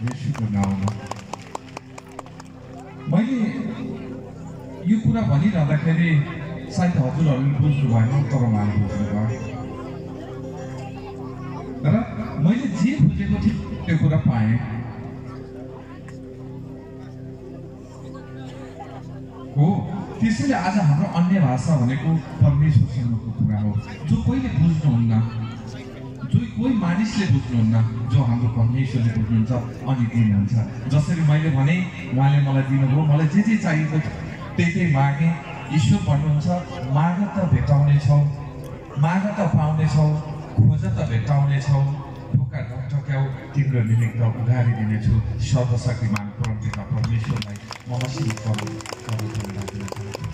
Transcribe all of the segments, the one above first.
येशूको नाउँमा मैले यो कुरा भनिरहँदाखेरि सायद हजुरहरूले बुझ्नु भएन तर उहाँले बुझ्नुभयो र मैले जे बुझेको थिएँ त्यो कुरा पाएँ। हो त्यसैले आज हाम्रो अन्य भाषा भनेको परमेश्वरसँगको कुरा हो जो कोहीले बुझ्नुहुन्न, जो कोही मानिसले बुझ्नुहुन्न, जो हाम्रो परमेश्वरले बुझ्नुहुन्छ अनि दिनुहुन्छ। जसरी मैले भने उहाँले मलाई दिनुभयो, मलाई जे जे चाहिएको त्यही त्यही मागेँ। ईश्वर भन्नुहुन्छ माग त भेटाउनेछौ, माग त पाउनेछौ, खोज त भेटाउनेछौ, ढोका ढकढक्याउ तिम्रो निमित्त उघारी दिनेछु। सर्वशक्तिमान परमपिता परमेश्वरलाई म मसिनो धन्यवाद दिन चाहन्छु।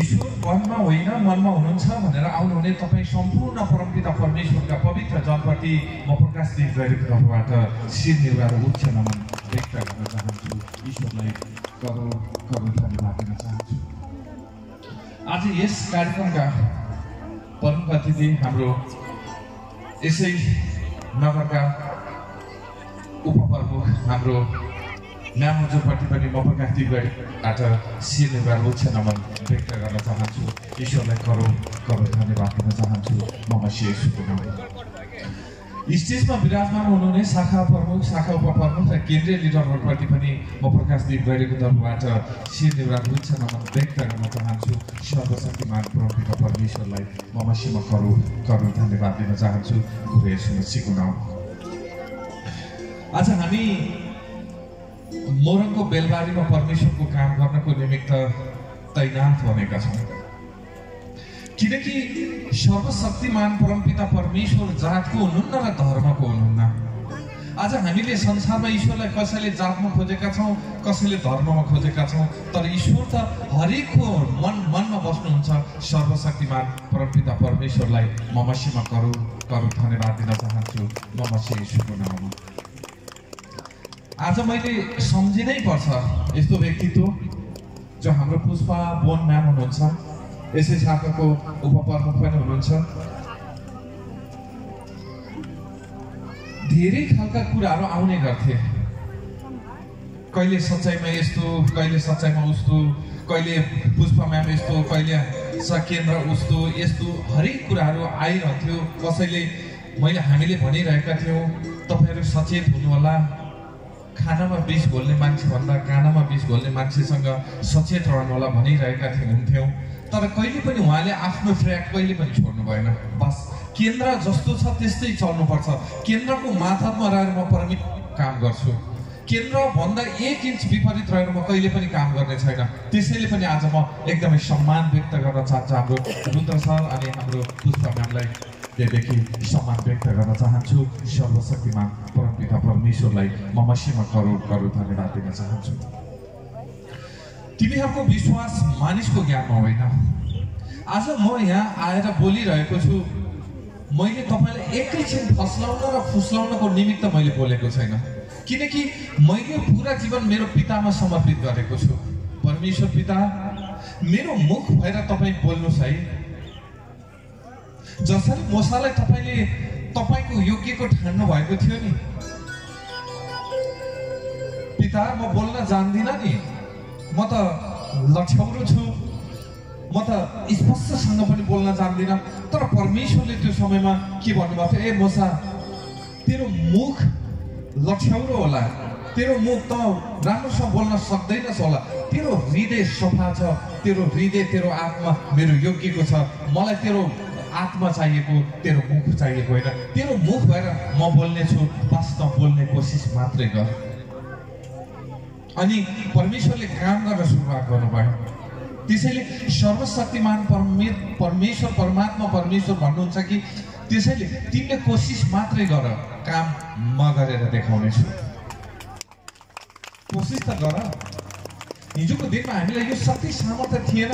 ईश्वर वनमा होइन मनमा हुनुहुन्छ भनेर आउनुहुने तपाईँ सम्पूर्ण परमपिता परमेश्वरका पवित्र जनप्रति म प्रकाश दिन गएको तर्फबाट शिर निवार उच्च नमन व्यक्त गर्न चाहन्छु। ईश्वरलाई करोड करोड धन्यवाद दिन चाहन्छु। आज यस कार्यक्रमका प्रमुख अतिथि हाम्रो यसै नगरका उपप्रमुख हाम्रो म्याम हजुरप्रति पनि म प्रकाश दिगबाट शिर निवार उच्च नमन व्यक्त गर्न चाहन्छु। ईश्वरलाई करोड करोड धन्यवाद दिन चाहन्छु। म मसिह येशूको नाममा स्टेजमा विराजमान हुनुहुने शाखा प्रमुख, शाखा उपप्रमुख र केन्द्रीय लिडरहरूप्रति पनि म प्रकाश दिगको तर्फबाट शिर निवार उच्च नमन व्यक्त गर्न चाहन्छु। सर्वशक्तिमान परमपिता परमेश्वरलाई म मसिहमा करोड करोड धन्यवाद दिन चाहन्छु। गुरु येशू मसीहको नाममा आज हामी मोरङको बेलबारीमा परमेश्वरको काम गर्नको निमित्त तैनात बनेका छौँ, किनकि सर्वशक्तिमान परमपिता परमेश्वर जातको हुनुहुन्न र धर्मको हुनुहुन्न। आज हामीले संसारमा ईश्वरलाई कसैले जातमा खोजेका छौँ, कसैले धर्ममा खोजेका छौँ, तर ईश्वर त हरेकको मनमा बस्नुहुन्छ। सर्वशक्तिमान परमपिता परमेश्वरलाई म मसीहमा करोड करोड धन्यवाद दिन चाहन्छु। म मसीह येशूको नाममा आज मैले सम्झिनै पर्छ यस्तो व्यक्तित्व जो हाम्रो पुष्पा बोन म्याम हुनुहुन्छ, यसै शाखाको उपप्रमुख पनि हुनुहुन्छ। धेरै खालका कुराहरू आउने गर्थे, कहिले सच्चाइमा यस्तो, कहिले सच्चाइमा उस्तो, कहिले पुष्पा म्याम यस्तो, कहिले केन्द्र उस्तो, यस्तो हरेक कुराहरू आइरहन्थ्यो। कसैले हामीले भनिरहेका थियौँ तपाईँहरू सचेत हुनुहोला, खानामा विष घोल्ने मान्छेभन्दा कानामा विष घोल्ने मान्छेसँग सचेत रहनु होला भनिरहेका हुन्थ्यौँ। तर कहिले पनि उहाँले आफ्नो ट्र्याक कहिले पनि छोड्नु भएन। बस केन्द्र जस्तो छ त्यस्तै चल्नुपर्छ। केन्द्रको माथामा रहेर म काम गर्छु, केन्द्रभन्दा 1 इन्च विपरीत रहेर म कहिले पनि काम गर्ने छैन। त्यसैले पनि आज म एकदमै सम्मान व्यक्त गर्न चाहन्छु हाम्रो रुद्र सर अनि हाम्रो पुष्पा म्यामलाई त्यहाँदेखि सम्मान व्यक्त गर्न चाहन्छु। सर्वशक्तिमान परमपिता परमेश्वरलाई म मसीहमा करोड करोड धन्यवाद दिन चाहन्छु। तिमीहरूको विश्वास मानिसको ज्ञानमा होइन। आज म यहाँ आएर बोलिरहेको छु, मैले तपाईँलाई एकैछिन फस्लाउन र फुस्लाउनको निमित्त मैले बोलेको छैन, किनकि मैले पुरा जीवन मेरो पितामा समर्पित गरेको छु। परमेश्वर पिता, मेरो मुख भएर तपाईँ बोल्नुहोस् है। जसरी मोसालाई तपाईँले तपाईँको योग्यको ठान्नु भएको थियो नि, पिता म बोल्न जान्दिनँ नि, म त लछौरो छु, म त स्पष्टसँग पनि बोल्न जान्दिनँ। तर परमेश्वरले त्यो समयमा के भन्नुभएको थियो, ए मोसा तेरो मुख लछौरो होला, तेरो मुख त राम्रोसँग बोल्न सक्दैनस् होला, तेरो हृदय सफा छ, तेरो हृदय तेरो आत्मा मेरो योग्यको छ, मलाई तेरो आत्मा चाहिएको, तेरो मुख चाहिएको होइन। तेरो मुख भएर म बोल्ने छु, बस त बोल्ने कोसिस मात्रै गर। अनि परमेश्वरले काम गर्न सुरुवात गर्नुभयो। त्यसैले सर्वशक्तिमान परमेश्वर परमात्मा परमेश्वर भन्नुहुन्छ कि त्यसैले तिमीले कोसिस मात्रै गर, काम म गरेर देखाउनेछु। कोसिस त गर। हिजोको दिनमा हामीलाई यो शक्ति सामर्थ्य थिएन,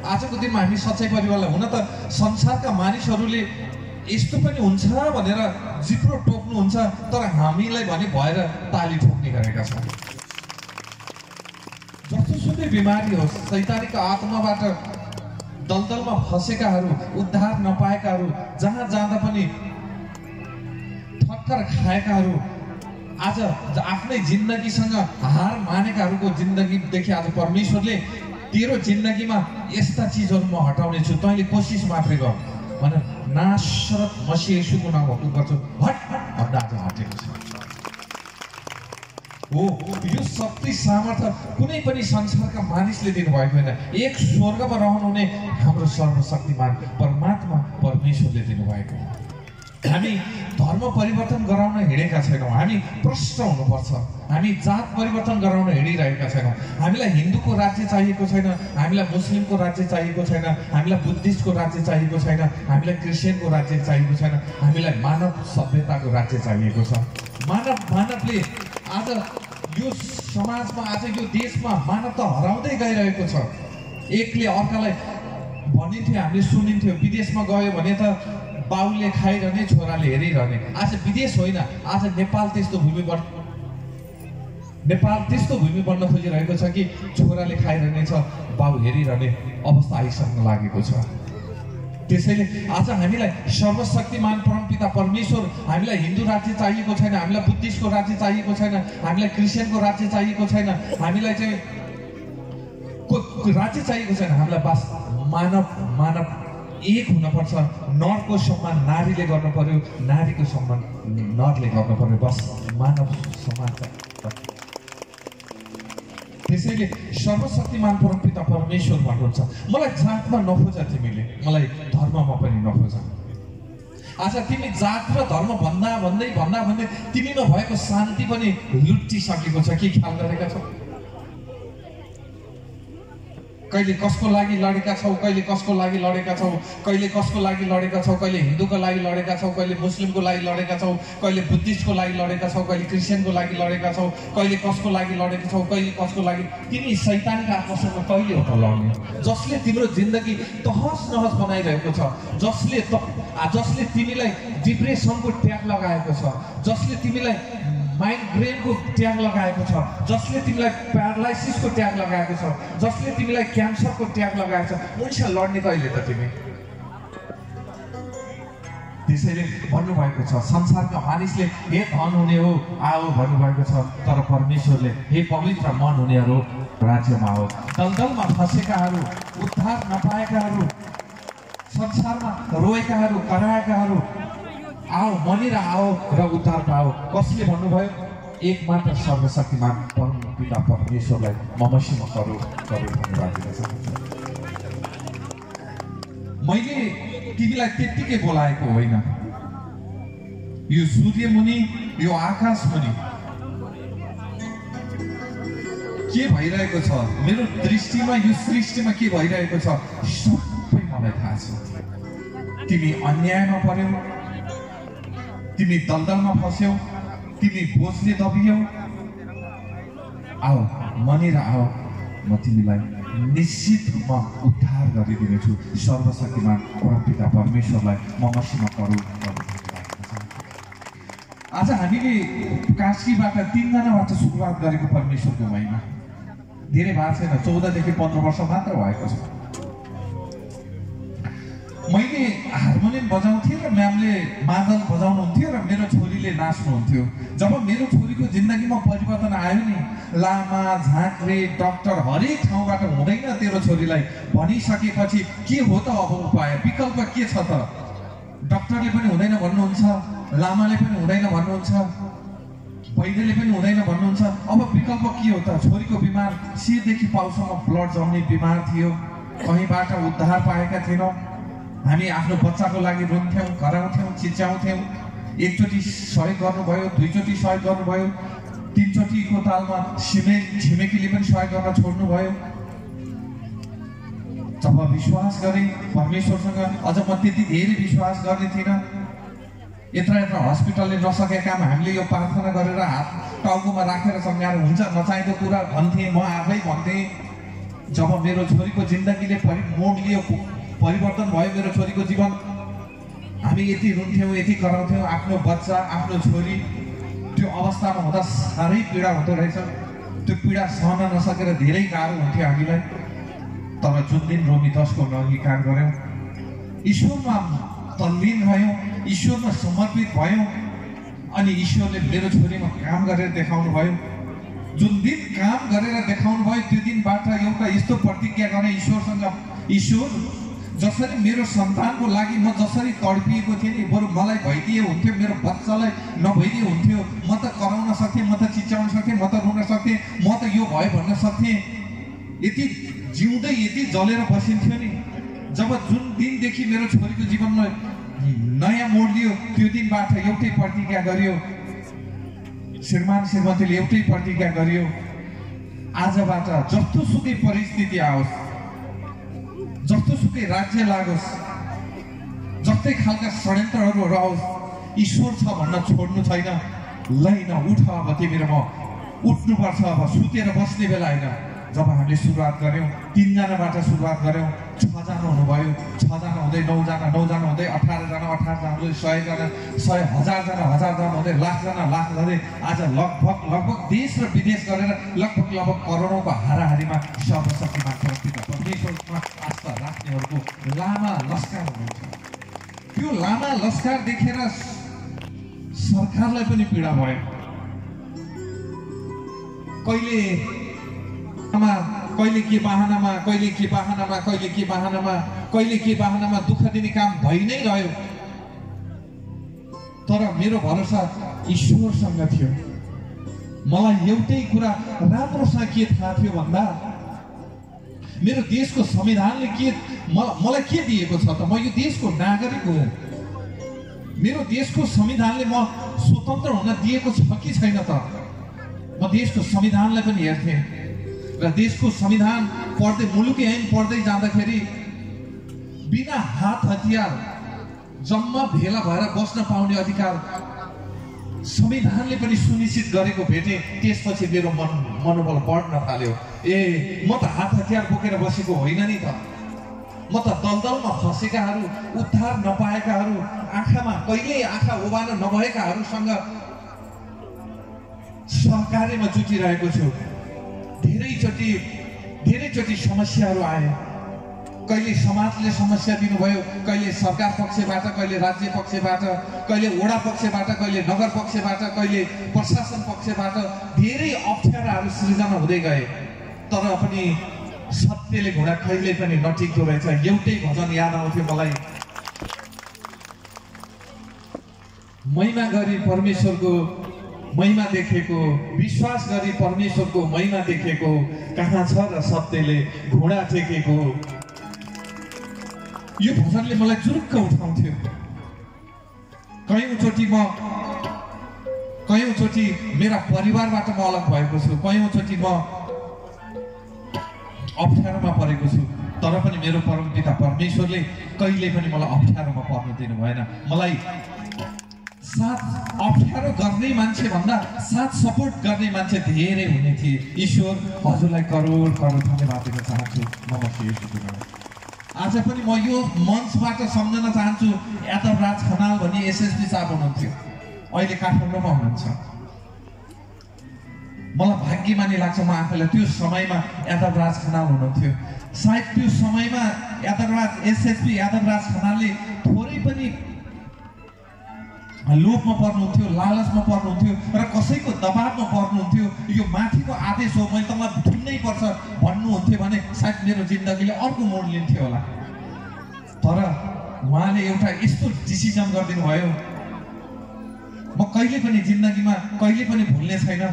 आजको दिनमा हामी सच्चाइ परिवारलाई हुन त संसारका मानिसहरूले यस्तो पनि हुन्छ भनेर जिब्रो टोक्नुहुन्छ, तर हामीलाई भने भएर ताली ठोक्ने गरेका छौँ। जसोसुकै बिमारी होस्, शैतानिक आत्माबाट दलदलमा फसेकाहरू, उद्धार नपाएकाहरू, जहाँ जाँदा पनि ठक्कर खाएकाहरू आज आफ्नै जिन्दगीसँग हार मानेकाहरूको जिन्दगीदेखि आज परमेश्वरले तेरो जिन्दगीमा यस्ता चिजहरू म हटाउने छु, तैँले कोसिस मात्रै गर भनेर नासरत मसीह येशूको नाममा हुकुम गर्छु, हट भन्दा आज हटेको छ। हो, यो शक्ति सामर्थ्य कुनै पनि संसारका मानिसले दिनुभएको होइन, एक स्वर्गमा रहनुहुने हाम्रो सर्वशक्तिमान परमात्मा परमेश्वरले दिनुभएको हो। हामी धर्म परिवर्तन गराउन हिँडेका छैनौँ, हामी प्रष्ट हुनुपर्छ। हामी जात परिवर्तन गराउन हिँडिरहेका छैनौँ। हामीलाई हिन्दूको राज्य चाहिएको छैन, हामीलाई मुस्लिमको राज्य चाहिएको छैन, हामीलाई बुद्धिस्टको राज्य चाहिएको छैन, हामीलाई क्रिस्चियनको राज्य चाहिएको छैन, हामीलाई मानव सभ्यताको राज्य चाहिएको छ। मानवले आज यो समाजमा, आज यो देशमा मानवता हराउँदै गइरहेको छ। एकले अर्कालाई भनिन्थ्यो, हामीले सुनिन्थ्यो, विदेशमा गयो भने त बाउले खाइरहने, छोराले हेरिरहने। आज विदेश होइन, आज नेपाल त्यस्तो भूमि बन्न खोजिरहेको छ कि छोराले खाइरहने छ, बाउ हेरिरहने अवस्था आइसक्न लागेको छ। त्यसैले आज हामीलाई सर्वशक्तिमान परमपिता परमेश्वर, हामीलाई हिन्दू राज्य चाहिएको छैन, हामीलाई बुद्धिस्टको राज्य चाहिएको छैन, हामीलाई क्रिस्चियनको राज्य चाहिएको छैन, हामीलाई चाहिँ राज्य चाहिएको छैन। हामीलाई बस मानव एक हुनुपर्छ। नरको सम्मान नारीले गर्नु पर्यो, नारीको सम्मान नरले गर्नु पर्यो, बस मानव समाज। त्यसैले सर्वशक्तिमान परमपिता परमेश्वर भन्नुहुन्छ, मलाई जातमा नखोज तिमीले, मलाई धर्ममा पनि नखोज। आज तिमी जात र धर्म भन्दै तिमीमा भएको शान्ति पनि लुटिसकेको छ। के ख्याल गरेका छौ? कहिले कसको लागि लडेका छौ, कहिले कसको लागि लडेका छौ, कहिले कसको लागि लडेका छौ, कहिले हिन्दूको लागि लडेका छौ, कहिले मुस्लिमको लागि लडेका छौ, कहिले बुद्धिस्टको लागि लडेका छौ, कहिले क्रिस्चियनको लागि लडेका छौ, कहिले कसको लागि लडेका छौ, कहिले कसको लागि। तिमी शैतानको आत्मासँग कहिले हो त लड्ने? जसले तिम्रो जिन्दगी तहस नहस बनाइरहेको छ, जसले तिमीलाई डिप्रेसनको ट्याग लगाएको छ, जसले तिमीलाई माइग्रेनको ट्याग लगाएको छ, जसले तिमीलाई प्यारालाइसिसको ट्याग लगाएको छ, जसले तिमीलाई क्यान्सरको ट्याग लगाएको छ, उनीसँग लड्ने कहिले त तिमी? त्यसैले भन्नुभएको छ, संसारका मानिसले हे धन हुने हो आओ भन्नुभएको छ, तर परमेश्वरले हे पवित्र मन हुनेहरू राज्यमा आओ। दलदलमा फँसेकाहरू, उद्धार नपाएकाहरू, संसारमा रोएकाहरू, कराएकाहरू आओ, मनेर आओ र उद्धार पाओ। कसले भन्नुभयो? एक मात्र सर्वशक्तिमान परमपिता परमेश्वरलाई मसीहमा करो धन्यवाद दिन चाहन्छु। मैले तिमीलाई त्यत्तिकै बोलाएको होइन। यो सूर्य मुनि, यो आकाश मुनि के भइरहेको छ, मेरो दृष्टिमा, यो सृष्टिमा के भइरहेको छ सबै मलाई थाहा छ। तिमी अन्यायमा पर्यौ, तिमी दलदलमा फस्यौ, तिमी बोझले दबियौ, आओ मनेर आओ, म तिमीलाई निश्चित रूपमा उद्धार गरिदिनेछु। सर्वशक्तिमान परमपिता परमेश्वरलाई म मसीहमा करो। आज हामीले कास्कीबाट 3 जनाबाट सुरुवात गरेको परमेश्वरको महिमा धेरै भएको छैन, 14 देखि 15 वर्ष मात्र भएको छ। मैले हार्मोनियम बजाउँथेँ र म्यामले मादल बजाउनुहुन्थ्यो र मेरो छोरीले नाच्नुहुन्थ्यो। जब मेरो छोरीको जिन्दगीमा परिवर्तन आयो नि, लामा, झाँक्रे, डक्टर हरेक ठाउँबाट हुँदैन तेरो छोरीलाई भनिसकेपछि के हो त अब उपाय? विकल्प के छ त? डक्टरले पनि हुँदैन भन्नुहुन्छ, लामाले पनि हुँदैन भन्नुहुन्छ, वैद्यले पनि हुँदैन भन्नुहुन्छ। अब विकल्प के हो त? छोरीको बिमार, शिरदेखि पाउसम्म ब्लड जम्ने बिमार थियो, कहीँबाट उद्धार पाएका थिएनौँ। हामी आफ्नो बच्चाको लागि रुन्थ्यौँ, कराउँथ्यौँ, चिच्याउँथ्यौँ। एकचोटि सहयोग गर्नुभयो, 2 चोटि सहयोग गर्नुभयो, 3 चोटिको तालमा छिमेकीले पनि सहयोग गर्न छोड्नुभयो। जब विश्वास गरेँ परमेश्वरसँग, अझ म त्यति धेरै विश्वास गर्ने थिइनँ। यत्र हस्पिटलले नसकेका काम हामीले यो प्रार्थना गरेर हात टाउकोमा राखेर सँगाएर हुन्छ नचाहिँदो कुरा भन्थेँ, म आफै भन्थेँ। जब मेरो छोरीको जिन्दगीले मोड लियो, परिवर्तन भयो मेरो छोरीको जीवन, हामी यति रुन्थ्यौँ, यति कराउँथ्यौँ। आफ्नो बच्चा, आफ्नो छोरी त्यो अवस्थामा हुँदा साह्रै पीडा हुँदो रहेछ। त्यो पीडा सहन नसकेर धेरै गाह्रो हुन्थ्यो हामीलाई। तर जुन दिन रोमी 10 को अंगीकार गऱ्यौँ, ईश्वरमा तल्लीन भयौँ, ईश्वरमा समर्पित भयौँ, अनि ईश्वरले मेरो छोरीमा काम गरेर देखाउनु भयो। जुन दिन काम गरेर देखाउनु भयो त्यो दिनबाट एउटा यस्तो प्रतिज्ञा गरेँ ईश्वरसँग, ईश्वर जसरी मेरो सन्तानको लागि म जसरी तडपिएको थिएँ नि, बरु मलाई भइदिए हुन्थ्यो, मेरो बच्चालाई नभइदिए हुन्थ्यो, म त कराउन सक्थेँ, म त चिच्याउन सक्थेँ, म त रुन सक्थेँ, म त यो भयो भन्न सक्थेँ। यति जिउँदै यति जलेर बसिन्थ्यो नि। जब जुन दिनदेखि मेरो छोरीको जीवनमा नयाँ मोड लियो त्यो दिनबाट एउटै प्रतिज्ञा गरियो, श्रीमान श्रीमतीले एउटै प्रतिज्ञा गरियो, आजबाट जस्तोसुकै परिस्थिति आओस्, जस्तोसुकै राज्य लागोस्, जस्तै खालका षड्यन्त्रहरू रहोस्, ईश्वर छ भन्न छोड्नु छैन। लैन उठ, अब तिमी र म उठ्नुपर्छ। अब सुतेर बस्ने बेला होइन। जब हामीले सुरुवात गऱ्यौँ 3 जनाबाट सुरुवात गऱ्यौँ, 6 जना हुनुभयो, 6 जना हुँदै 9 जना, 9 जना हुँदै 18 जना, 18 जना हुँदै 100 जना, 100 1000 जना, 1000 जना हुँदै लाख जना, लाख हुँदै आज लगभग देश र विदेश गरेर लगभग करोडौँको हाराहारीमा सर्वशक्तिमान परमेश्वरमा आस्था राख्नेहरूको लामा लस्कार हुनुहुन्छ। त्यो लामा लस्कार देखेर सरकारलाई पनि पीडा भयो। कहिले के बाहनामा, कहिले के बाहनामा, कहिले के बाहनामा, कहिले के बाहनामा दुःख दिने काम भइ नै रह्यो। तर मेरो भरोसा ईश्वरसँग थियो। मलाई एउटै कुरा राम्रोसँग के थाहा थियो भन्दा मेरो देशको संविधानले के मलाई के दिएको छ त? म यो देशको नागरिक हो। मेरो देशको संविधानले म स्वतन्त्र हुन दिएको छ कि छैन त? म देशको संविधानलाई पनि हेर्थेँ र देशको संविधान पढ्दै, मुलुकी ऐन पढ्दै जाँदाखेरि बिना हात हतियार जम्मा भेला भएर बस्न पाउने अधिकार संविधानले पनि सुनिश्चित गरेको भेटेँ। त्यसपछि मेरो मनोबल बढ्न थाल्यो। म त हात हतियार बोकेर बसेको होइन नि त। म त दलदलमा फँसेकाहरू, उद्धार नपाएकाहरू, आँखामा कहिल्यै आँखा उभान नभएकाहरूसँग सहकार्यमा जुटिरहेको छु। धेरैचोटि समस्याहरू आए। कहिले समाजले समस्या दिनुभयो, कहिले सरकार पक्षबाट, कहिले राज्य पक्षबाट, कहिले वडा पक्षबाट, कहिले नगर पक्षबाट, कहिले प्रशासन पक्षबाट धेरै अप्ठ्याराहरू सृजना हुँदै गए। तर पनि सत्यले घुँडा कहिले पनि नटिक्दो रहेछ। एउटै भजन याद आउँथ्यो मलाई, महिमा गरी परमेश्वरको महिमा देखेको, विश्वास गरी परमेश्वरको महिमा देखेको, कहाँ छ र सत्यले घुँडा टेकेको। यो भजनले मलाई चुरुक्क उठाउँथ्यो। कयौँचोटि मेरा परिवारबाट म अलग भएको छु, कयौँचोटि म अप्ठ्यारोमा परेको छु। तर पनि मेरो परमपिता परमेश्वरले कहिले पनि मलाई अप्ठ्यारोमा पर्न दिनु भएन। मलाई साथ अप्ठ्यारो गर्ने मान्छे भन्दा साथ सपोर्ट गर्ने मान्छे धेरै हुने थिए। ईश्वर हजुरलाई करोड करोड धन्यवाद दिन चाहन्छु। नमस्ते। आज पनि म यो मञ्चबाट सम्झन चाहन्छु, यादवराज खनाल भन्ने एसएसपी साहब हुनुहुन्थ्यो, अहिले काठमाडौँमा हुनुहुन्छ। मलाई भाग्यमानी लाग्छ, म आफैलाई त्यो समयमा यादवराज खनाल हुनुहुन्थ्यो। सायद त्यो समयमा एसएसपी यादवराज खनालले थोरै पनि लोभमा पर्नुहुन्थ्यो, लालचमा पर्नुहुन्थ्यो र कसैको दबावमा पर्नुहुन्थ्यो। यो माथिको आदेश हो, मैले तँलाई ठुल्नै पर्छ भन्नुहुन्थ्यो भने सायद मेरो जिन्दगीले अर्को मोड लिन्थ्यो होला। तर उहाँले एउटा यस्तो डिसिजन गरिदिनु भयो, म कहिले पनि जिन्दगीमा कहिले पनि भुल्ने छैन।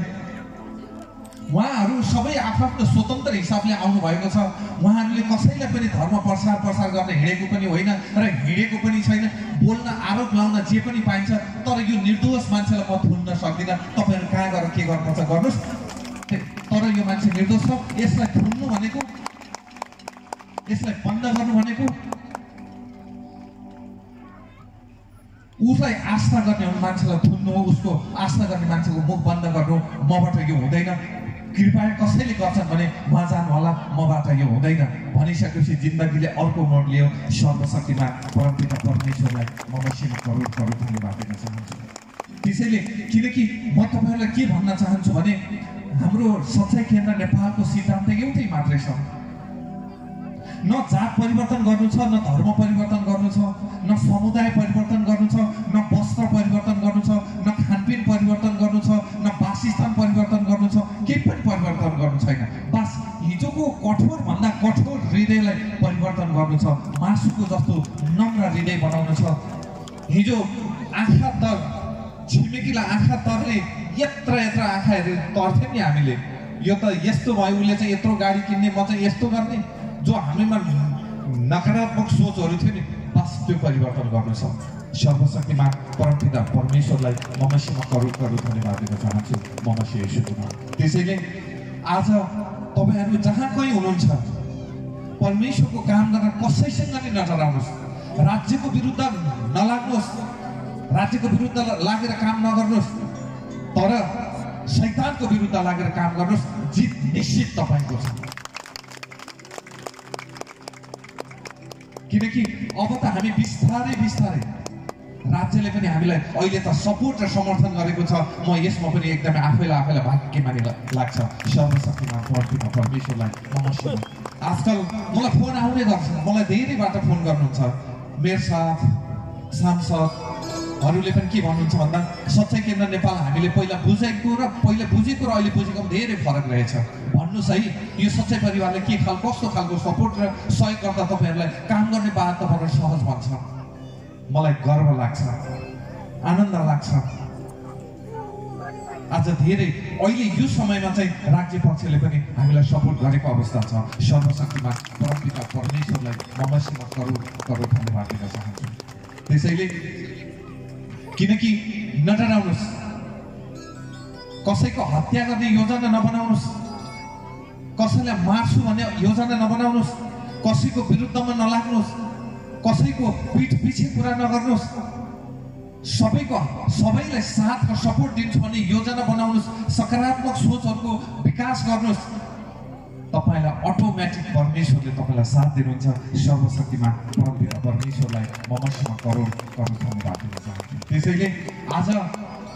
उहाँहरू सबै आफ्नो स्वतन्त्र हिसाबले आउनुभएको छ। उहाँहरूले कसैलाई पनि धर्म प्रसार गर्न हिँडेको पनि होइन र हिँडेको पनि छैन। बोल्न, आरोप लाउन जे पनि पाइन्छ, तर यो निर्दोष मान्छेलाई म थुन्न सक्दिनँ। तपाईँहरू कहाँ गएर के गर्नुपर्छ गर्नुहोस्, तर यो मान्छे निर्दोष छ। यसलाई थुन्नु भनेको, यसलाई बन्द गर्नु भनेको उसलाई आस्था गर्ने मान्छेलाई थुन्नु हो, उसको आस्था गर्ने मान्छेको मुख बन्द गर्नु। मबाट यो हुँदैन, कृपया कसैले गर्छन् भने उहाँ जानु होला, मबाट यो हुँदैन भनिसकेपछि जिन्दगीले अर्को मोड लियो। सर्वशक्तिमान परमपिता परमेश्वरलाई म मसिनो करोड करोड धन्यवाद दिन चाहन्छु। त्यसैले किनकि म तपाईँहरूलाई के भन्न चाहन्छु भने हाम्रो सच्चाइ केन्द्र नेपालको सिद्धान्त एउटै मात्रै छ। न जात परिवर्तन गर्नु छ, न धर्म परिवर्तन गर्नु छ, न समुदाय परिवर्तन गर्नु छ, न वस्त्र परिवर्तन गर्नु छ, न खानपिन वासस्थान परिवर्तन गर्नु छ, केही पनि परिवर्तन गर्नु छैन। बस हिजोको कठोर भन्दा कठोर हृदयलाई परिवर्तन गर्नु छ, मासुको जस्तो नम्र हृदय बनाउनु छ। हिजो आँखा तर छिमेकीलाई आँखा तर्ने यत्र यत्र आँखा हेरेर तर्थ्यौँ नि हामीले, यो त यस्तो भयो, उसले चाहिँ यत्रो गाडी किन्ने, म चाहिँ यस्तो गर्ने, जो हामीमा नकारात्मक सोचहरू थियो नि, बस त्यो परिवर्तन गर्नु छ। सर्वशक्तिमान परमपिता परमेश्वरलाई म मसीमा करोड करोड धन्यवाद दिन चाहन्छु, म मसी येशूको नाम। त्यसैले आज तपाईहरु जहाँ कहीँ हुनुहुन्छ, परमेश्वरको काम गर्न कसैसँग नि नडराउनुहोस्, राज्यको विरुद्ध नलाग्नुहोस्, राज्यको विरुद्ध लागेर काम नगर्नुहोस्, तर शैतानको विरुद्ध लागेर काम गर्नुहोस्। जित निश्चित तपाईको छ, किनकि अब त हामी बिस्तारै बिस्तारै राज्यले पनि हामीलाई अहिले त सपोर्ट र समर्थन गरेको छ। म यसमा पनि एकदमै आफैलाई भाग्यमानी लाग्छ। सर्वशक्तिमान परमेश्वरलाई नमस्कार। आजकल मलाई फोन आउने गर्छ, मलाई धेरैबाट फोन गर्नुहुन्छ, मेरो साथ सांसदहरूले पनि के भन्नुहुन्छ भन्दा सच्चाइ केन्द्र नेपाल हामीले पहिला बुझेको र अहिले बुझेको धेरै फरक रहेछ। भन्नुहोस् है, यो सच्चाइ परिवारले के कस्तो खालको सपोर्ट र सहयोग गर्दा तपाईहरुलाई काम गर्ने वातावरण सहज बन्छ। मलाई गर्व लाग्छ, आनन्द लाग्छ। आज धेरै अहिले यो समयमा चाहिँ राज्य पक्षले पनि हामीलाई सपोर्ट गरेको अवस्था छ। सर्वशक्तिमान परमपिता परमेश्वरलाई म मसीमा करोड करोड धन्यवाद दिन चाहन्छु। त्यसैले किनकि नडराउनुहोस्, कसैको हत्या गर्ने योजना नबनाउनुहोस्, कसैलाई मार्छु भन्ने योजना नबनाउनुहोस्, कसैको विरुद्धमा नलाग्नुहोस्, कसैको पीठ पछि कुरा नगर्नुहोस्, सबैलाई साथ र सपोर्ट दिन्छु भन्ने योजना बनाउनुहोस्, सकारात्मक सोचहरूको विकास गर्नुहोस्। तपाईलाई अटोमेटिक परमेश्वरले तपाईलाई साथ दिनुहुन्छ। सर्वशक्तिमान परमपिता परमेश्वरलाई म मसीमा करोड करोड धन्यवाद दिन चाहन्छु। त्यसैले आज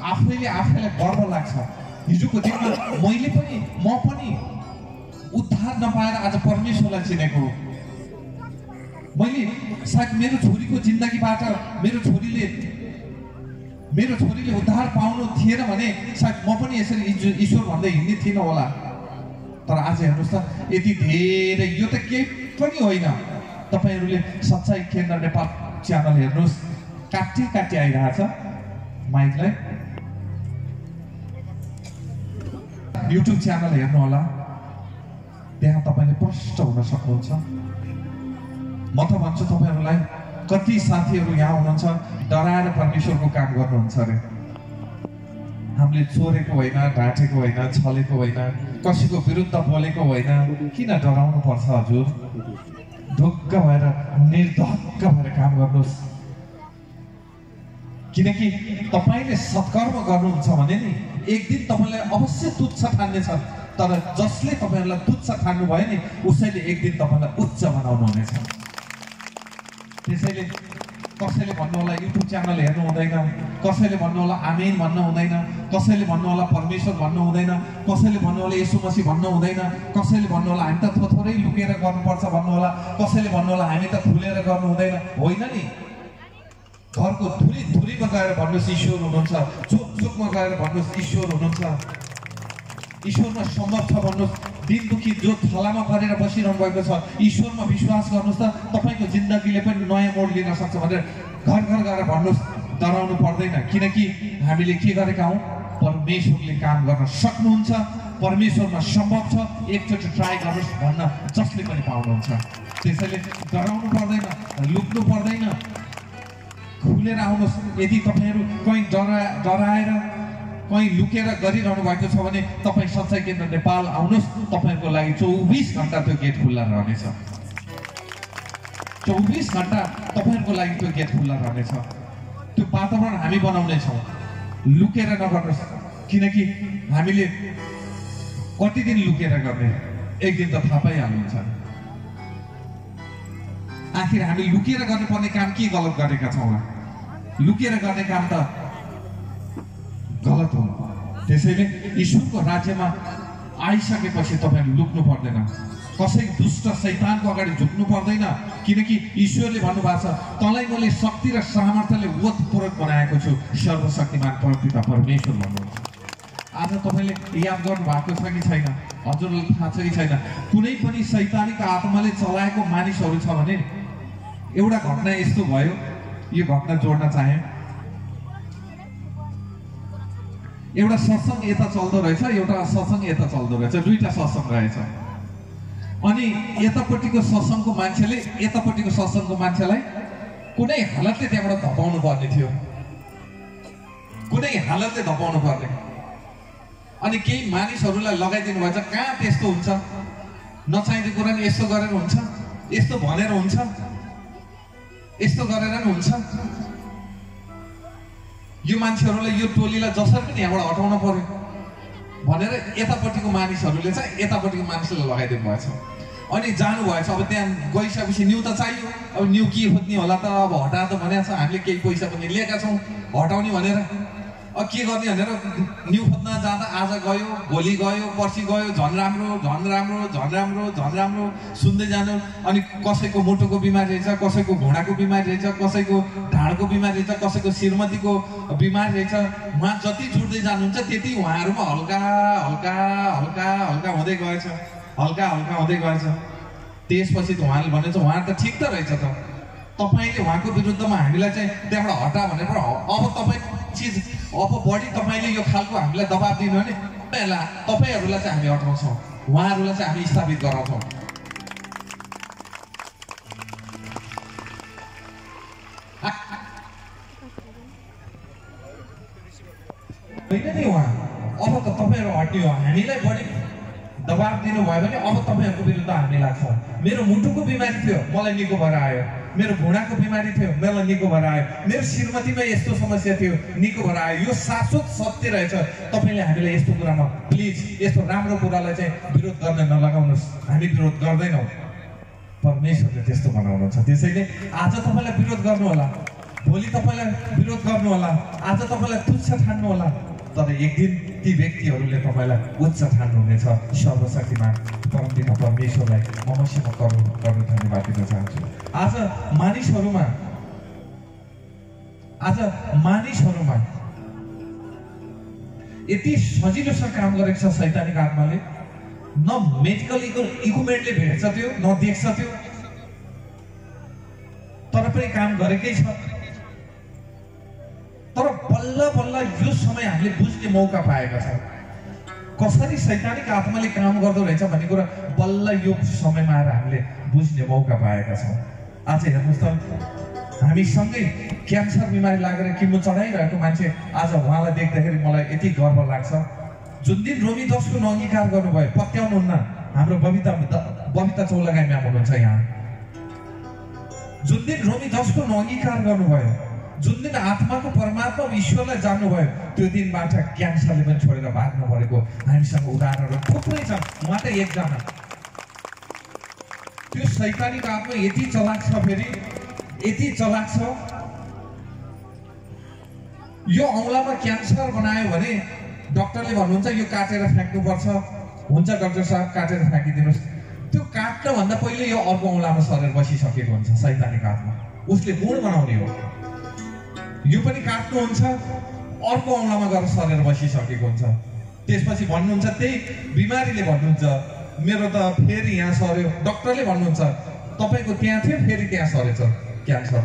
आफैलाई गर्व लाग्छ। हिजोको दिनमा म पनि उद्धार नपाएर आज परमेश्वरलाई चिनेको हो। मैले सायद मेरो छोरीको जिन्दगीबाट मेरो छोरीले उद्धार पाउनु थिएन भने सायद म पनि यसरी ईश्वर भन्दै हिँड्ने थिइनँ होला। तर आज हेर्नुहोस् त, यति धेरै, यो त केही पनि होइन। तपाईहरुले सच्चाइ केन्द्र नेपाल च्यानल हेर्नुहोस्, काटी आइरहेछ माइकलाई। युट्युब च्यानल हेर्नु होला, त्यहाँ तपाईले प्रष्ट हुन सक्नुहुन्छ। म त भन्छु तपाईहरुलाई, कति साथीहरु यहाँ हुनुहुन्छ डराएर परमेश्वरको काम गर्नुहुन्छ अरे। हामीले चोरेको होइन, ढाँटेको होइन, छलेको होइन, कसैको विरुद्ध बोलेको होइन, किन डराउनु पर्छ हजुर? ढुक्क भएर निर्धक्क भएर काम गर्नुहोस्। किनकि तपाईले सत्कर्म गर्नुहुन्छ भने नि एक दिन तपाईलाई अवश्य तुच्छ ठान्नेछ, तर जसले तपाईहरुलाई तुच्छ ठान्नु भयो नि उसैले एक दिन तपाईलाई उच्च बनाउनु हुनेछ। त्यसैले कसैले भन्नु होला युट्युब च्यानल हेर्नु हुँदैन, कसैले भन्नु होला आमेन भन्नु हुँदैन, कसैले भन्नु होला परमेश्वर भन्नु हुँदैन, कसैले भन्नु होला येशू मसीह भन्नु हुँदैन, कसैले भन्नु होला हामी त थोरै लुकेर गर्नुपर्छ भन्नु होला, कसैले भन्नु होला हामी त खुलेर गर्नु हुँदैन। होइन नि, घरको धुरीमा गएर भन्नुहोस् ईश्वर हुनुहुन्छ, चोकमा गएर भन्नुहोस् ईश्वर हुनुहुन्छ, ईश्वरमा सम्भव छ भन्नुहोस्। दिन दुखी जो थलामा परेर बसिरहनु भएको छ, ईश्वरमा विश्वास गर्नुहोस् त, तपाईको जिन्दगीले पनि नयाँ मोड लिन सक्छ भनेर घर गएर भन्नुहोस्। डराउनु पर्दैन, किनकि हामीले के गरेका हौँ, परमेश्वरले काम गर्न सक्नुहुन्छ, परमेश्वरमा सम्भव छ, एकचोटि ट्राई गर्नुहोस् भन्न जसले पनि पाउनुहुन्छ। त्यसैले डराउनु पर्दैन, लुक्नु पर्दैन, खुलेर आउनुहोस्। यदि तपाईहरु कहीँ डराएर कहीँ लुकेर गरिरहनु भएको छ भने तपाईँ सच्चाइ केन्द्र नेपाल आउनुहोस्, तपाईहरुको लागि 24 घण्टा त्यो गेट खुल्ला रहनेछ। 24 घण्टा तपाईहरुको लागि त्यो गेट खुल्ला रहनेछ। त्यो वातावरण हामी बनाउने छौँ, लुकेर नगर्नुहोस्। किनकि हामीले कति दिन लुकेर गर्ने, एक दिन त थाहा पाइहाल्नुहुन्छ। आखिर हामी लुकेर गर्नुपर्ने काम के गलत गरेका छौँ? लुकेर गर्ने काम त गलत हो। त्यसैले ईश्वरको राज्यमा आइसकेपछि तपाईहरु लुक्नु पर्दैन, कसै दुष्ट शैतानको अगाडि झुक्नु पर्दैन। किनकि ईश्वरले भन्नुभएको छ, तँलाई मैले शक्ति र सामर्थ्यले ओतप्रोत बनाएको छु। सर्वशक्तिमान परमपिता परमेश्वर भन्नुहुन्छ। आज तपाईले याद गर्नु भएको छ कि छैन, हजुरलाई थाहा छ कि छैन, कुनै पनि शैतानिक आत्माले चलाएको मानिसहरू छ भने एउटा घटना यस्तो भयो, यो घटना जोड्न चाहे। एउटा सत्संग यता चल्दो रहेछ, एउटा सत्संग यता चल्दो रहेछ, दुईटा सत्संग रहेछ। अनि यतापट्टिको सत्संगको मान्छेले यतापट्टिको सत्संगको मान्छेलाई कुनै हालतले त्यहाँबाट धपाउनु पर्ने थियो, कुनै हालतले धपाउनु पर्ने। अनि केही मानिसहरूलाई लगाइदिनु भएछ, कहाँ त्यस्तो हुन्छ, नचाहिँदो कुरा नि यस्तो गरेर हुन्छ, यस्तो भनेर हुन्छ, यस्तो गरेर नि हुन्छ। यो मान्छेहरूलाई, यो टोलीलाई जसरी पनि यहाँबाट हटाउन पर्यो भनेर यतापट्टिको मानिसहरूले चाहिँ यतापट्टिको मानिसलाई लगाइदिनु भएछ। अनि जानुभएछ। अब त्यहाँ गइसकेपछि न्यू त चाहियो, अब न्यू के खोज्ने होला त, अब हटा त भनेको छ, हामीले केही पैसा पनि लिएका छौँ हटाउने भनेर। अब के गर्ने भनेर न्यू खोज्न जाँदा आज गयो, भोलि गयो, पर्सि गयो, झन् राम्रो झन् राम्रो झन् राम्रो झन् राम्रो सुन्दै जानु। अनि कसैको मुटुको बिमारी रहेछ, कसैको घुँडाको बिमारी रहेछ, कसैको ढाडको बिमारी रहेछ, कसैको श्रीमतीको बिमारी रहेछ। उहाँ जति जुट्दै जानुहुन्छ त्यति उहाँहरूमा हल्का हल्का हल्का हल्का हुँदै गएछ, हल्का हल्का हुँदै गएछ। त्यसपछि त उहाँले भनेछ उहाँ त ठिक त रहेछ त, तपाईँले उहाँको विरुद्धमा हामीलाई चाहिँ त्यहाँबाट हटा भनेर अब तपाईँ चिज अब बढी तपाईँले यो खालको हामीलाई दबाब दिनु भने तपाईँहरूलाई चाहिँ हामी हटाउँछौँ, उहाँहरूलाई चाहिँ हामी स्थापित गराउँछौँ। होइन नि उहाँ अब त तपाईँहरू हट्ने हो, हामीलाई बढी दबाब दिनुभयो भने अब तपाईँहरूको विरुद्ध हामी लाग्छौँ। मेरो मुटुको बिमारी थियो, मलाई निको भएर आयो, मेरो घुँडाको बिमारी थियो, मलाई निको भएर आयो, मेरो श्रीमतीमा यस्तो समस्या थियो, निको भएर आयो। यो शाश्वत सत्य रहेछ। तपाईँले हामीलाई यस्तो कुरामा प्लिज यस्तो राम्रो कुरालाई चाहिँ विरोध गर्न नलगाउनुहोस्, हामी विरोध गर्दैनौँ, परमेश्वरले त्यस्तो बनाउनुहुन्छ। त्यसैले आज तपाईँलाई विरोध गर्नु होला, भोलि तपाईँलाई विरोध गर्नु होला, आज तपाईँलाई तुच्छ ठान्नु होला, तर एक दिन ती व्यक्तिहरूले तपाईँलाई उच्च ठान्नुहुनेछ। सर्वशक्तिमान परमपिता परमेश्वरलाई म मसिनो करोड धन्यवाद दिन चाहन्छु। आज मानिसहरूमा यति सजिलोसँग काम गरेको छ शैतानिक आत्माले। न मेडिकल इक्विपमेन्टले भेट्छ त्यो, न देख्छ त्यो, तर पनि काम गरेकै छ। तर बल्ल बल्ल यो समय हामीले बुझ्ने मौका पाएका छौँ, कसरी शैतानिक आत्माले काम गर्दो रहेछ भन्ने कुरा बल्ल यो समयमा आएर हामीले बुझ्ने मौका पाएका छौँ। आज हेर्नुहोस् त, हामीसँगै क्यान्सर बिमारी लागेर किमो चढाइरहेको मान्छे, आज उहाँलाई देख्दाखेरि मलाई यति गर्व लाग्छ। जुन दिन रोमी 10 को अङ्गीकार गर्नुभयो, पत्याउनुहुन्न, हाम्रो बबिता चौलागाई म्याम हुनुहुन्छ यहाँ। जुन दिन रोमी 10 को अङ्गीकार गर्नुभयो, जुन दिन आत्माको परमात्मा ईश्वरलाई जान्नुभयो, त्यो दिनबाट क्यान्सरले पनि छोडेर भाग्न परेको हामीसँग उदाहरणहरू थुप्रै छन्। उहाँ त एकजना। त्यो शैतानिक आत्मा यति चलाक छ, फेरि यति चलाक छ, यो औँलामा क्यान्सर बनायो भने डक्टरले भन्नुहुन्छ यो काटेर फ्याँक्नुपर्छ। हुन्छ डाक्टर साहब, काटेर फ्याँकिदिनुहोस्। त्यो काट्नभन्दा पहिले यो अर्को औँलामा सरेर बसिसकेको हुन्छ शैतानिक आत्मा, उसले गुण बनाउने हो। यो पनि काट्नुहुन्छ, अर्को औँलामा गएर सरेर बसिसकेको हुन्छ। त्यसपछि भन्नुहुन्छ, त्यही बिमारीले भन्नुहुन्छ मेरो त फेरि यहाँ सर्यो, डक्टरले भन्नुहुन्छ तपाईँको त्यहाँ थियो फेरि त्यहाँ सरेछ क्यान्सर।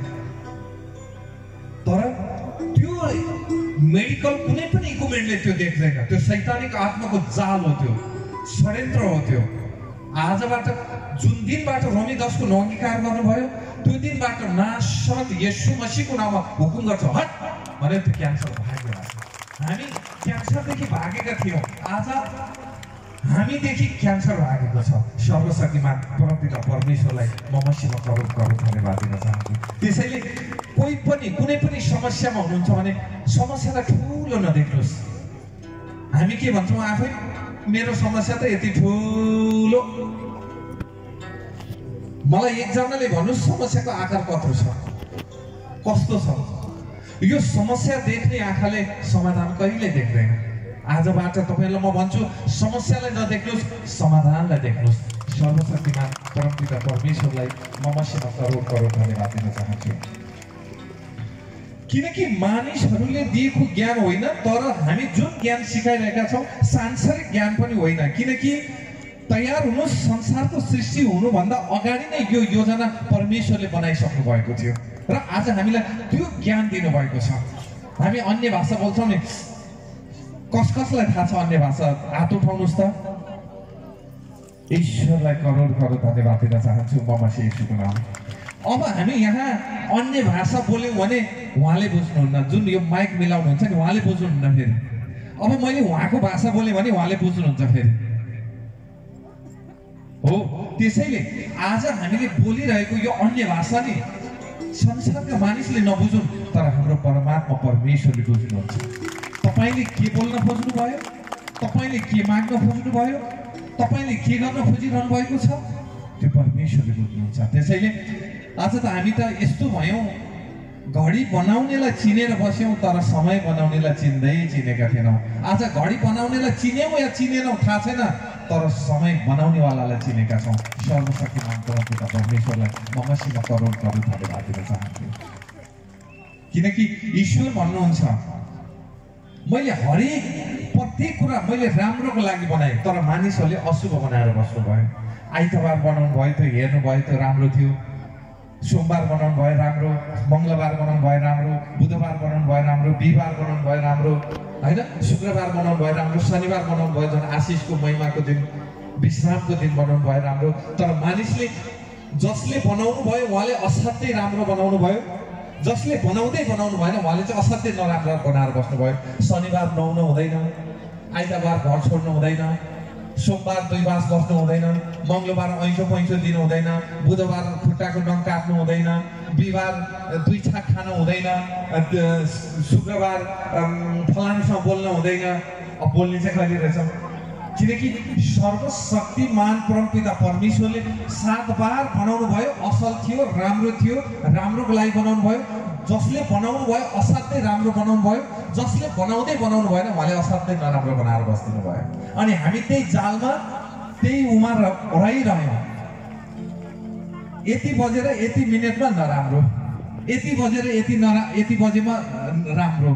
तर त्यो मेडिकल कुनै पनि इक्विपमेन्टले त्यो देख्दैन। त्यो शैतानिक आत्माको जाल हो, त्यो षड्यन्त्र हो। त्यो आजबाट जुन दिनबाट रोमी 10 को अङ्गीकार गर्नुभयो, त्यो दिनबाट नासरत येशू मसीहको नाममा हुकुम गर्छ, हट भनेर त्यो क्यान्सर भाग्यो। हामी क्यान्सरदेखि भागेका थियौँ, आज हामीदेखि क्यान्सर भागेको छ। सर्वशक्तिमान परमपिता परमेश्वरलाई म मसिनो करोड धन्यवाद दिन चाहन्छु। त्यसैले कोही पनि कुनै पनि समस्यामा हुनुहुन्छ भने समस्यालाई ठुलो नदेख्नुहोस्। हामी के भन्छौँ आफै, मेरो समस्या त यति ठुलो। मलाई एकजनाले भन्नुहोस् समस्याको आकार कत्रो छ, कस्तो छ? यो समस्या देख्ने आँखाले समाधान कहिले देख्दैन। आजबाट तपाईँलाई म भन्छु, समस्यालाई नदेख्नुहोस्, समाधानलाई देख्नुहोस्। सर्वशक्तिमान परमपिता परमेश्वरलाई म मसिनो करोड धन्यवाद दिन चाहन्छु। किनकि मानिसहरूले दिएको ज्ञान होइन, तर हामी जुन ज्ञान सिकाइरहेका छौँ सांसारिक ज्ञान पनि होइन। किनकि तयार हुनु संसारको सृष्टि हुनुभन्दा अगाडि नै यो योजना परमेश्वरले बनाइसक्नु भएको थियो र आज हामीलाई त्यो ज्ञान दिनुभएको छ। हामी अन्य भाषा बोल्छौँ नि, कसलाई थाहा छ अन्य भाषा? हात उठाउनुहोस् त। ईश्वरलाई करोड करोड धन्यवाद दिन चाहन्छु म मसी येशूको नाम। अब हामी यहाँ अन्य भाषा बोल्यौँ भने उहाँले बुझ्नुहुन्न, जुन यो माइक मिलाउनुहुन्छ नि उहाँले बुझ्नुहुन्न। फेरि अब मैले उहाँको भाषा बोलेँ भने उहाँले बुझ्नुहुन्छ फेरि हो। त्यसैले आज हामीले बोलिरहेको यो अन्य भाषा नि संसारका मानिसले नबुझुन्, तर हाम्रो परमात्मा परमेश्वरले बुझ्नुहुन्छ। तपाईँले के बोल्न खोज्नु भयो, तपाईँले के माग्न खोज्नु भयो, तपाईँले के गर्न खोजिरहनु भएको छ, त्यो परमेश्वरले बुझ्नुहुन्छ। त्यसैले आज त हामी त यस्तो भयौँ, घडी बनाउनेलाई चिनेर बस्यौँ तर समय बनाउनेलाई चिनेका थिएनौँ। आज घडी बनाउनेलाई चिन्यौँ या चिनेनौँ थाहा छैन, तर समय बनाउनेवालालाई चिनेका छौँ। सर्वशक्तिमान परमपिता परमेश्वरलाई म मसीमा करोड करोड धन्यवाद दिन चाहन्छु। किनकि ईश्वर भन्नुहुन्छ मैले हरेक प्रत्येक कुरा मैले राम्रोको लागि बनाएँ, तर मानिसहरूले अशुभ बनाएर बस्नुभयो। आइतबार बनाउनु भयो त हेर्नुभयो त राम्रो थियो, सोमबार बनाउनु भयो राम्रो, मङ्गलबार बनाउनु भयो राम्रो, बुधबार बनाउनु भयो राम्रो, बिहिबार बनाउनु भयो राम्रो, होइन शुक्रबार बनाउनु भयो राम्रो, शनिबार बनाउनु भयो झन् आशिषको महिमाको दिन, विश्रामको दिन बनाउनु भयो राम्रो। तर मानिसले जसले बनाउनु भयो उहाँले असाध्यै राम्रो बनाउनु भयो, जसले बनाउँदै बनाउनु भएन उहाँले चाहिँ असाध्यै नराम्रो बनाएर बस्नुभयो। शनिबार नुहाउनु हुँदैन, आइतबार घर छोड्नु हुँदैन, सोमबार 2 बास बस्नु हुँदैन, मङ्गलबार ऐँठो पैँठो दिनु हुँदैन, बुधबार खुट्टाको नङ काट्नु हुँदैन, बिहिबार 2 छाक खानु हुँदैन, शुक्रबार फलानुसँग बोल्नु हुँदैन। अब बोल्ने चाहिँ कहिले रहेछ? किनकि सर्वशक्तिमान परमपिता परमेश्वरले 7 बार बनाउनु भयो, असल थियो, राम्रो थियो, राम्रोको लागि बनाउनु भयो। जसले बनाउनु भयो असाध्यै राम्रो बनाउनु भयो, जसले बनाउँदै बनाउनु भएन उहाँले असाध्यै नराम्रो बनाएर बस्दिनु भयो। अनि हामी त्यही जालमा त्यही उमा रहिरह्यौँ। यति बजेर यति मिनटमा नराम्रो, यति बजेर यति बजेमा राम्रो।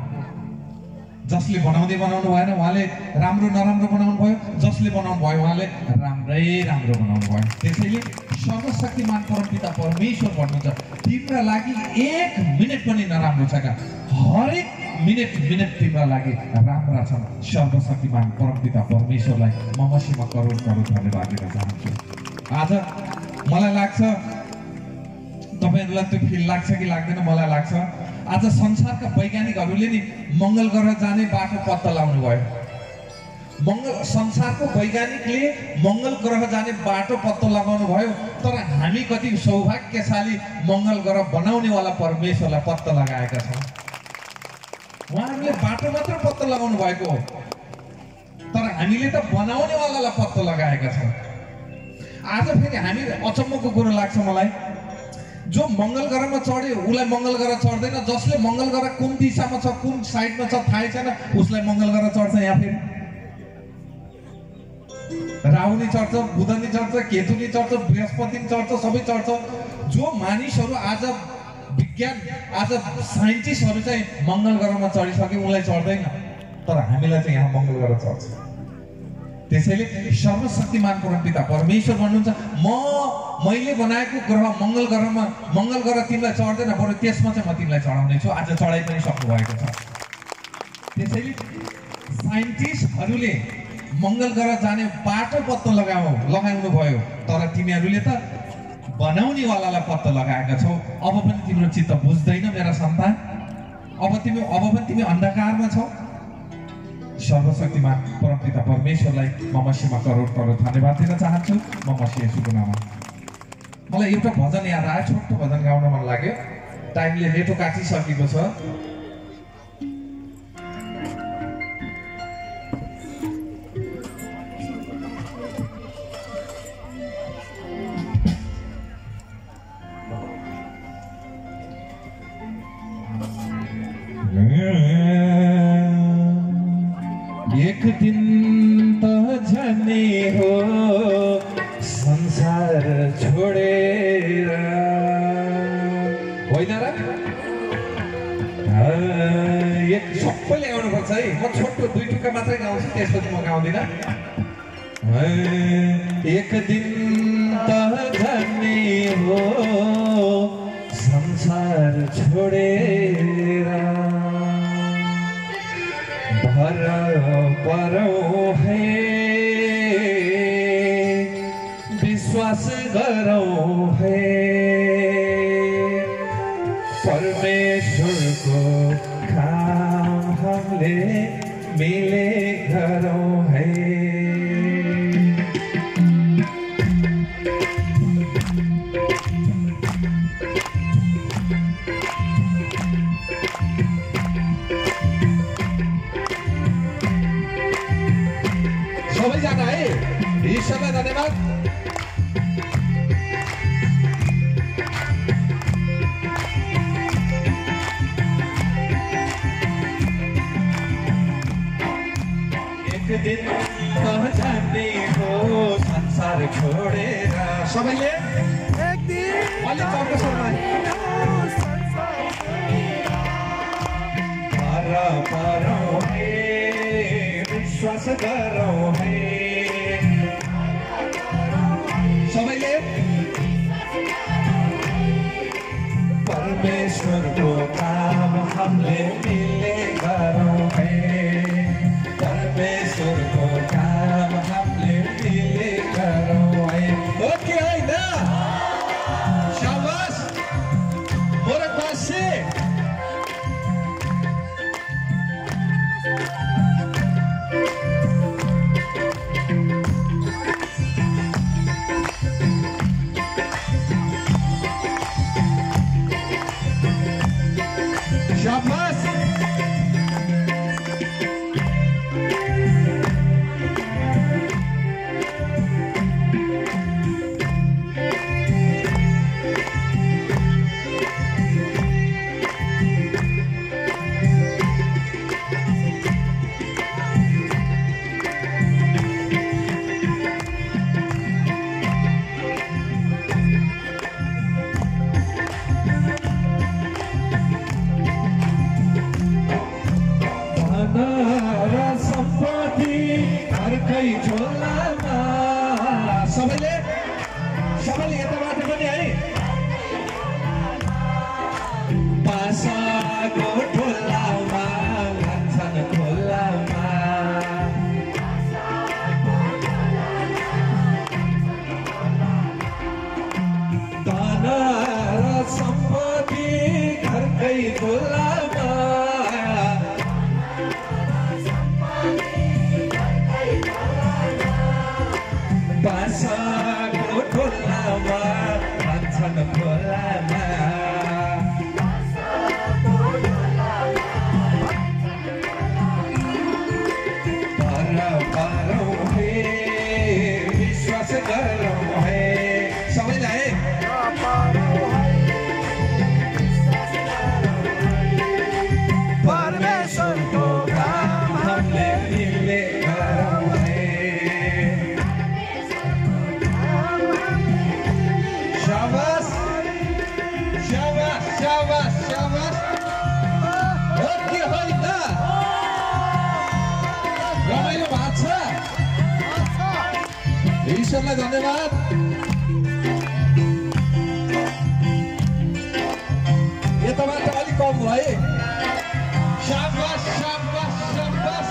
जसले बनाउँदै बनाउनु भएन उहाँले राम्रो नराम्रो बनाउनु भयो, जसले बनाउनु भयो उहाँले राम्रै राम्रो बनाउनु भयो। त्यसैले सर्वशक्तिमान परमपिता परमेश्वर भन्नुहुन्छ तिम्रा लागि 1 मिनट पनि नराम्रो छैन, हरेक मिनट तिम्रा लागि राम्रा छन्। सर्वशक्तिमान परमपिता परमेश्वरलाई म मसीमा करोड करोड धन्यवाद दिन चाहन्छु। आज मलाई लाग्छ तपाईँहरूलाई त्यो फिल लाग्छ कि लाग्दैन, मलाई लाग्छ आज संसारका वैज्ञानिकहरूले नि मङ्गल ग्रह जाने बाटो पत्ता लगाउनु भयो। संसारको वैज्ञानिकले मङ्गल ग्रह जाने बाटो पत्ता लगाउनु भयो, तर हामी कति सौभाग्यशाली मङ्गल ग्रह बनाउनेवाला परमेश्वरलाई पत्ता लगाएका छौँ। उहाँहरूले बाटो मात्र पत्ता लगाउनु भएको हो, तर हामीले त बनाउनेवालालाई पत्ता लगाएका छौँ। आज फेरि हामी अचम्मको कुरो लाग्छ मलाई, जो मङ्गल ग्रहमा चढ्यो उसलाई मङ्गल ग्रह चढ्दैन, जसले मङ्गल ग्रह कुन दिशामा छ कुन साइडमा छ थाहै छैन उसलाई मङ्गल ग्रह चढ्छ। यहाँ फेरि राहु नि चढ्छ, बुध नि चढ्छ, केतु नि चढ्छ, बृहस्पति नि चढ्छ, सबै चढ्छ। जो मानिसहरू आज विज्ञान आज साइन्टिस्टहरू चाहिँ मङ्गल ग्रहमा चढिसके उनलाई चढ्दैन, तर हामीलाई चाहिँ यहाँ मङ्गल ग्रह चढ्छ। त्यसैले सर्वशक्तिमान परमपिता परमेश्वर भन्नुहुन्छ मैले बनाएको ग्रह मङ्गल ग्रह तिमीलाई चढ्दैन, बरु त्यसमा चाहिँ म तिमीलाई चढाउने छु। आज चढाइ पनि सक्नु भएको छ। त्यसैले साइन्टिस्टहरूले मङ्गल ग्रह जाने बाटो पत्ता लगाउनु भयो, तर तिमीहरूले त बनाउनेवालालाई पत्ता लगाएका छौ। अब पनि तिम्रो चित्त बुझ्दैन मेरा सन्तान, अब पनि तिमी अन्धकारमा छौ। सर्वशक्तिमान परमपिता परमेश्वरलाई म मसीमा करोड करोड धन्यवाद दिन चाहन्छु। म मसी येशूको नाममा। मलाई एउटा भजन याद आयो, छोटो भजन गाउन मन लाग्यो, टाइमले नेटो काटिसकेको छ। एक दिन त झने हो संसार छोडेर, होइन र? गाउँछ है म छोटो 2 टुक्का मात्रै गाउँछु त्यसपछि म गाउँदिन एक दिन त जाने हो संसार छोडेर भर परौ है विश्वास गरौँ है परमेश्वरको काम हमले मिले गरौँ है सबैजना है ईश्वरलाई धन्यवाद एक दिन जाने हो संसार छोडेर सबैले एक दिन अलि चौकसमा परौ है विश्वास गरौँ है सबैले परमेश्वरको काम हमले मिले गरौँ है परमेश्वरको काम हमले मिले गरौँ है ओके होइन शाबास मोरकवासी शाबास सबैले यताबाट पनि है पासाको ढोलामा लान्छन् खोलामा धन र सम्पत्ति घरकै झोलामा पासाको ढोलामा लान्छन् खोलामा परौ है विश्वास गरौँ है सबैलाई परमेश्वरको काम हमले मिले गरौँ है शाबास शाबास शाबास शाबास ओके होइन रमाइलो भएको छ ईश्वरलाई धन्यवाद यताबाट अलिक कम भयो है शाबास शाबास शाबास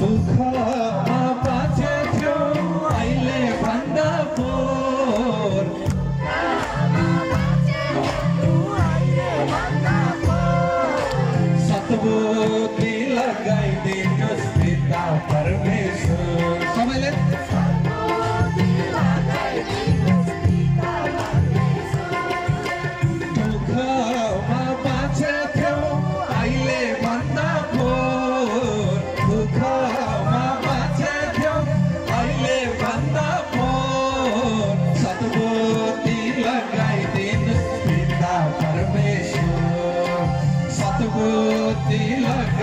दुःखमा बाँचेथ्यौ अहिले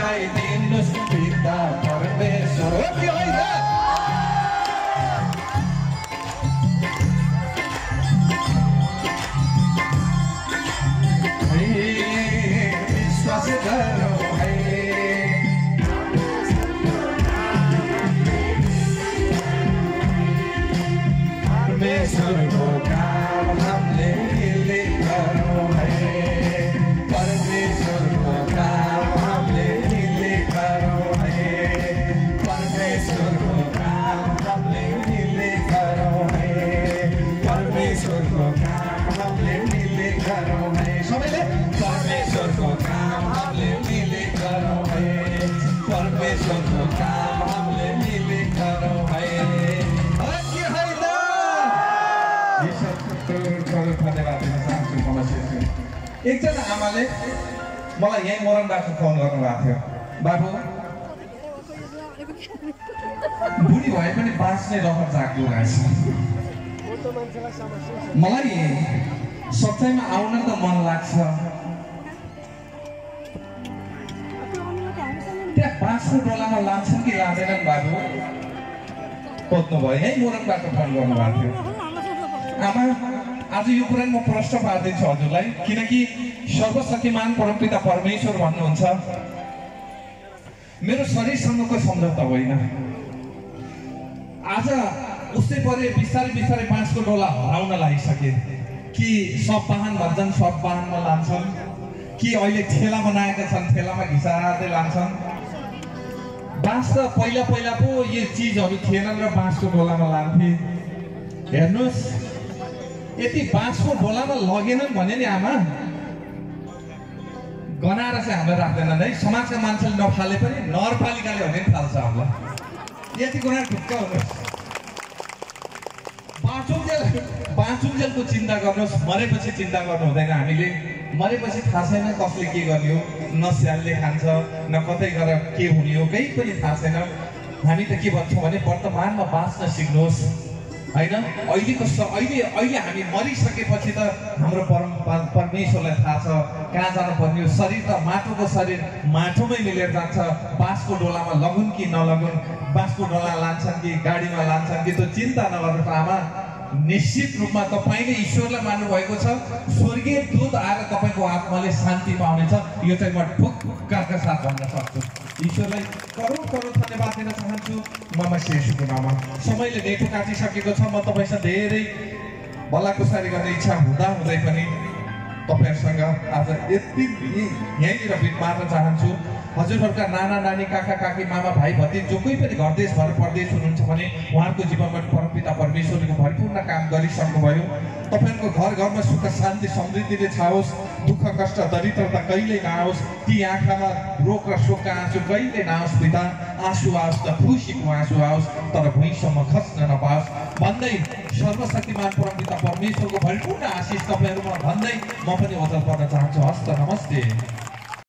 बनाइदिनुस् पिता परमेश्वर हो कि होइन विश्वास गरौँ है परमेश्वरको काम हामीले मिले गरौँ है परमेश्वरको काम हामीले मिले गरौँ है परमेश्वरको काम हामीले मिले गरौँ है परमेश्वरको काम हामीले मिले गरौँ है सबैले परमेश्वरको काम हामीले मिले गरौँ है परमेश्वरको काम हामीले मिले गरौँ है धन्यवाद दिन चाहन्छु मलाइ एकजना आमाले मलाई यहीँ मोरङबाट फोन गर्नुभएको थियो बाबु बुढी भए पनि बाँच्ने रहर जाग्दो रहेछ मलाई सच्चाइमा आउन त मन लाग्छ त्यहाँ बाँच्ने डोलामा लान्छन् कि लाँदैनन् बाबु खोज्नुभयो यहीँ मोरङबाट फोन गर्नुभएको थियो आमा आज यो कुरा म प्रश्न पार्दैछु हजुरलाई किनकि सर्वशक्तिमान परमपिता परमेश्वर भन्नुहुन्छ मेरो शरीरसँगको सम्झौता होइन आज उस्तै परे बिस्तारै बिस्तारै बाँसको डोला हराउन लागिसके कि सब वाहन भन्छन् सब वाहनमा लान्छन् कि अहिले ठेला बनाएका छन् ठेलामा घिसार्दै लान्छन् बाँस त पहिला पहिला पो यो चिजहरू थिएनन् र बाँसको डोलामा लान्थे हेर्नुहोस् यति बाँसको डोलामा लगेनन् भने नि आमा गनाएर चाहिँ हाम्रो राख्दैनन् है समाजका मान्छेले नफाले पनि नगरपालिकाले भने पनि फाल्छ हामीलाई यति कुरा ढुक्क हुनुहोस् बाँचुन्जेलको चिन्ता गर्नुहोस् मरेपछि चिन्ता गर्नु हुँदैन हामीले मरेपछि थाहा छैन कसले के गर्ने हो न स्यालले खान्छ न कतै गएर के हुने हो केही पनि थाहा छैन हामी त के भन्छौँ भने वर्तमानमा बाँच्न सिक्नुहोस् होइन अहिले हामी मरिसकेपछि त हाम्रो परमेश्वरलाई थाहा छ कहाँ जानुपर्ने हो शरीर त माटोको शरीर माटोमै मिलेर जान्छ बाँसको डोलामा लगुन् कि नलगुन् बाँसको डोला लान्छन् कि गाडीमा लान्छन् कि त्यो चिन्ता नगर्नुहोस् आमा निश्चित रूपमा तपाईँले ईश्वरलाई मान्नु भएको छ स्वर्गीय दूत आएर तपाईँको आत्माले शान्ति पाउनेछ यो चाहिँ म ढुक्काका साथ भन्न सक्छु ईश्वरलाई करोड करोड धन्यवाद दिन चाहन्छु मसी येशूको नाममा समयले नेटो काटिसकेको छ म तपाईँसँग धेरै भलाकुसारी गर्ने इच्छा हुँदा हुँदै पनि तपाईँहरूसँग आज यति यहीँनिर बिट मार्न चाहन्छु हजुरहरूका नाना नानी काका काकी मामा भाइ भतिज जो कोही पनि घर देश भएर परदेश हुनुहुन्छ भने उहाँहरूको जीवनमा परमपिता परमेश्वरको भरिपूर्ण काम गरिसक्नुभयो तपाईँहरूको घर घरमा सुख शान्ति समृद्धिले छाओस् दुःख कष्ट दरिद्रता कहिल्यै नआओस् ती आँखामा रोग र शोकका आँसु कहिल्यै नआओस् पिता आँसु आओस् त खुसीको आँसु आओस् तर भुइँसम्म खस्न नपाओस् भन्दै सर्वशक्तिमान परमपिता परमेश्वरको भरिपूर्ण आशिष तपाईँहरूमा भन्दै म पनि ओझल पर्न चाहन्छु हस्त नमस्ते।